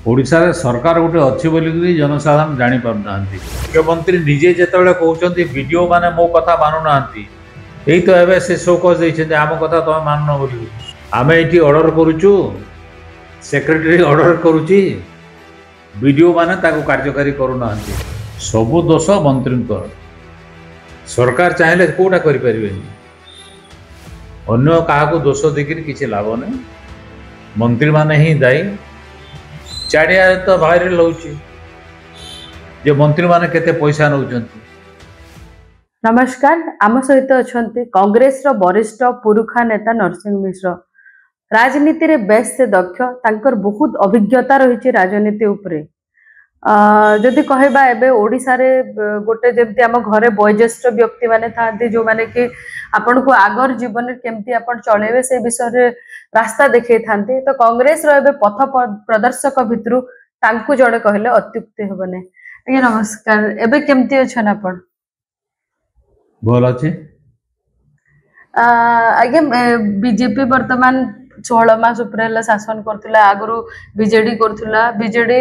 ओडिशा रे सरकार गोटे अच्छी बोलिकी जनसाधारण जानी पारना मुख्यमंत्री निजे जिते कहते वीडियो माने मो कथा मानुना यही तो एवं से शोकस देते आम कथा तुम मान बोली आम ये ऑर्डर करुचु सेक्रेटरी ऑर्डर करुच्ची वीडियो माने ताको कार्यकारी करूना सबु दोष मंत्री सरकार चाहिए कौटा करें अन्य क्या दोष देखिए किसी लाभ नहीं मंत्री माने ही दायी चारिया तो भाइराल हो मंत्री माने केते पैसा नौचंती। नमस्कार आम सहित अच्छा कांग्रेस रो वरिष्ठ पुरुखा नेता नरसिंह मिश्र राजनीति रे बेस से दक्ष तांकर बहुत अभिज्ञता रही राजनीति उपरे जदि कहबा एबे ओडिसा रे गोटे जेमती आम घरे वयोज्येष्ठ व्यक्ति माने थांती जो माने कि आपन को आगर जीवन केमती आपन चलेबे से विषय रे रास्ता देखै थांती तो कांग्रेस रो एबे पथ प्रदर्शक भितरु तांकु जड़े कहले अत्युक्ति हेबने। आज्ञा नमस्कार एबे केमती अछन आपन? भल अछि आज्ञा बीजेपी वर्तमान 16 मास उपरे शासन करथुला आगरु बीजेडी करथुला बीजेडी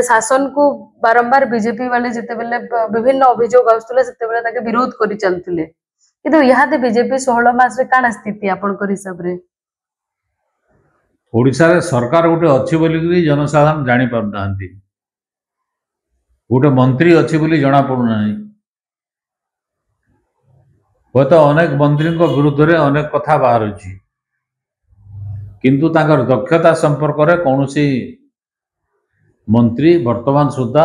शासन को बारंबार बीजेपी वाले जिते बेले विभिन्न अभियोग आउथुला सेते बेले ताके विरोध करि चलथुले किंतु यहादे बीजेपी 16 मास रे काना स्थिति आपनकर हिसाब रे? ओडिशा रे सरकार गोटे अच्छी बोलिकी जनसाधारण जानी पारना गोटे मंत्री अच्छी बोली जना पड़ना हूँ तो अनेक मंत्री विरुद्ध रे अनेक कथा बाहर किंतु तांकर दक्षता संपर्क रे कौनसी मंत्री वर्तमान सुधा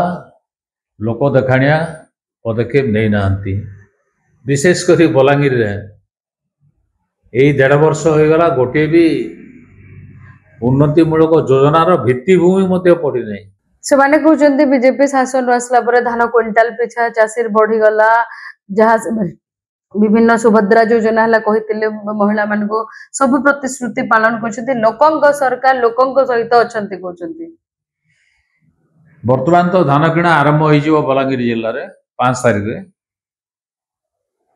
लोक देखाणिया पदक्षेप नहीं नांती विशेषकर बलांगीर रे यही 1.5 वर्ष हो गला गोटे भी उन्नतिमूलक योजनार भित्तिभूमि मध्य पड़ी नहीं। से माने कहउचंती बीजेपी शासन आसला परे धान क्विंटाल पिछा चाषीर बढ़ी गला जहाँ विभिन्न सुभद्रा योजना हला कहितिले महिला मान को सब प्रतिश्रुति पालन करछथि लोकंग सरकार लोकंग सहित अछंती कहउचंती। वर्तमान तो धान किणा आरंभ हो बलांगीर जिले में 5 तारिख रे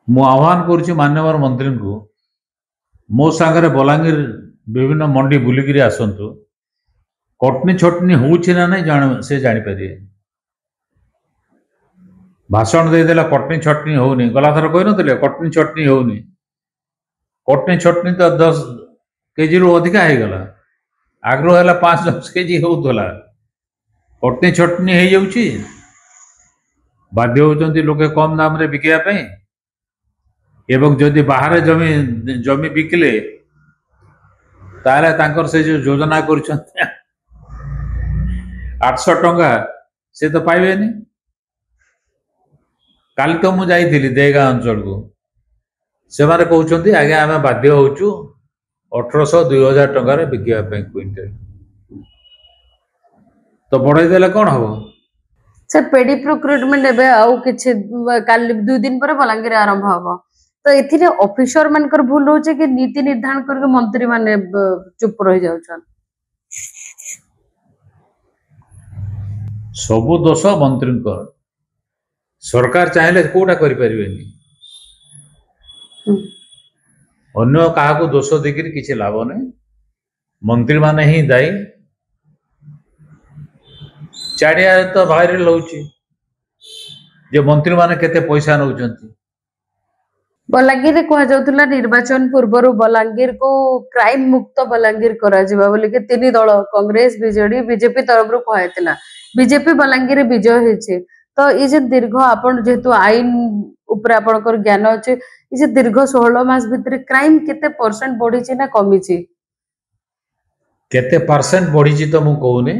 मु आह्वान करुच्ची माननीय मंत्री को मो सांगरे बलांगीर विभिन्न मंडी बुलिकी आसतु कटनी छटनी होउछि ना नहीं जान से जानी पारे भाषण देदेला कटनी छटनी होनी गला थर कही नथिले कटनी छटनी होनी कटनी छटनी तो 10 केजी रु अधिका हो गला आग्रह है 5-10 केजी होउतला कटनी छटनी हो जाउछि बाध्य होउचंती लोके कम दाम रे बिकिया पई एवं जदि बाहर जमी बिकिले ताले तांकर से जो योजना कर 800 टंका से तो पाइबेनी। काली तो मु जाइथिली देगा अंचल को से मारे कहउचंती आगे आमे बाध्य होउचु 1800-2000 टंका रे बिकिया पे क्विंटल तो बढ़ाई देले कोन हबो से पेडी प्रोक्रूटमेंट एबे आउ किछि काल 2 दिन पर बलांगीर आरंभ हबो तो एथिरे ऑफिसर मानकर भूल होचे कि नीति निर्धारण करके मंत्री माने चुप रह जाउछन सबु दोष मंत्री सरकार चाहिए कौटा करें अन्य क्या दोष देखिए किसी लाभ नहीं मंत्री माने ही दायी चारिया तो भाइराल हो मंत्री माने केते पैसा नौचंती। बलांगीर रे कहा जाउतला निर्वाचन पूर्व बलांगीर को क्राइम मुक्त बलांगीर करा जिबा बोली के 3 दल कांग्रेस बीजेडी बीजेपी तरफ रु कहैतिला बीजेपी बलांगीर रे विजय हेछि तो ये जे दीर्घ आपण जेतु आईन ऊपर आपनकर ज्ञान अछि ये जे दीर्घ 16 मास भितर क्राइम केते परसेंट बढ़ी छि ना कमी छि केते परसेंट बढ़ी छि तो मु कहूनी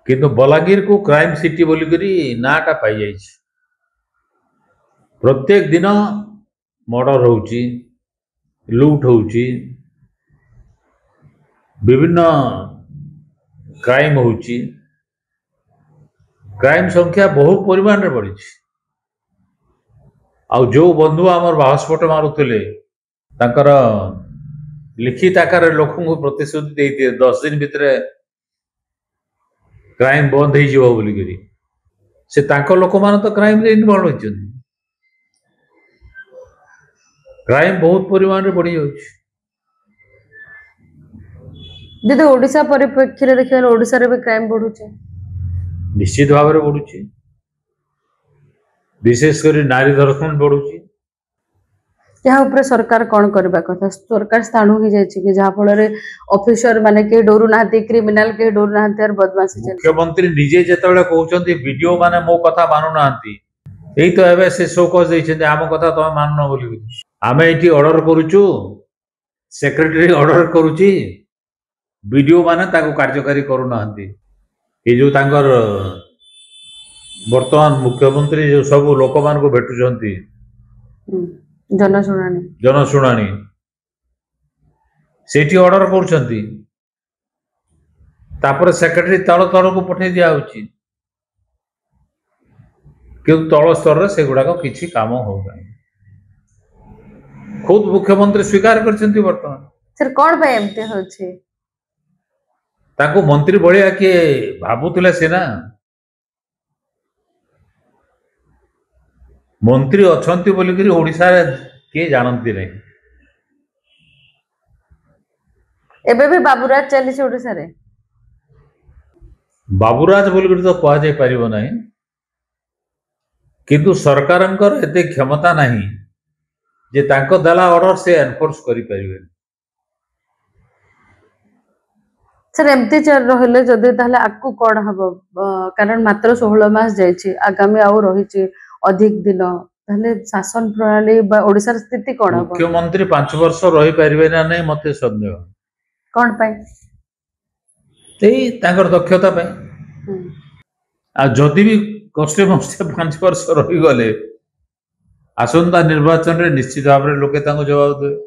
किंतु बलांगीर को क्राइम सिटी बोली करी नाटा पाई जाई छि प्रत्येक दिन मर्डर होउची लूट होउची विभिन्न क्राइम होउची क्राइम संख्या बहुत परिमाण रे बढ़ी आ जो बंधु आमर बाहस्फोट मारुले तांकर लिखित आकार लोक प्रतिश्रुति देते 10 दिन भितर क्राइम बंद हो बोलिकी से तांकर लोक मान तो क्राइम रे इनवॉल्व होइछन क्राइम बहुत परिमाण रे बढ़ी जाउची ଯଦି ଓଡିଶା ପରିପ୍ରେକ୍ଷୀରେ ଦେଖିବା ଓଡିଶାରେ ବି କ୍ରାଇମ ବଢୁଛି। निश्चित भाव में बढ़ुची, विशेषकर नारी धर्षण बढ़ुची। यहाँ ऊपर सरकार कौन करबा कथा सरकार स्थाणु ही जायछि कि जहा फल रे ऑफिसर माने के डरू नाहती क्रिमिनल के डरू नाहती और बदमाशी चल मुख्यमंत्री निजे जेतेबेले कहउछन्ती वीडियो माने मो कथा मानु नाहंती एई तो एबे से शोकस दैछन्ती आम कथा तो माननो बोली आमे एठी ऑर्डर करूछु सेक्रेटरी ऑर्डर करूची वीडियो माने ताको कार्यकारी करू नाहंती ए जो तांकर वर्तमान मुख्यमंत्री जो सब लोक मान को भेटुछन्ती जनशुणानी सेठी ऑर्डर करूछन्ती तापर सेक्रेटरी तल तल को पठे दिया होची किंतु तल स्तर रे से गुडा को किछि काम हो गय खुद मुख्यमंत्री स्वीकार करछन्ती वर्तमान सर कोन पे एमते होछि ताको मंत्री बळिया के भाबुतले सेना मंत्री अछंती बोली करी ओडिसा रे के जानंती नै एबे भी बाबूराज चली ओडिसा रे बाबूराज बोली करी तो कहा जाय परिबो नै किंतु सरकारंकर एते क्षमता नाही जे तांको दला ऑर्डर से एनफोर्स करि परिबे सर एमती चल रहले जदि ताहले आकु कोन हबो कारण मात्र 16 मास जायछि आगामी आउ रहिछि अधिक दिन ताहले शासन प्रणाली बा ओडिसा स्थिति कोन हबो मुख्यमंत्री 5 वर्ष रहि परिबे ना नै मते संदेह कोन पाई तेई तांकर दक्षता पे आ जदि भी कष्टे मष्टे 5 वर्ष रही गले आसंता निर्वाचन रे निश्चित भाव रे लोके तांको जवाब देबे।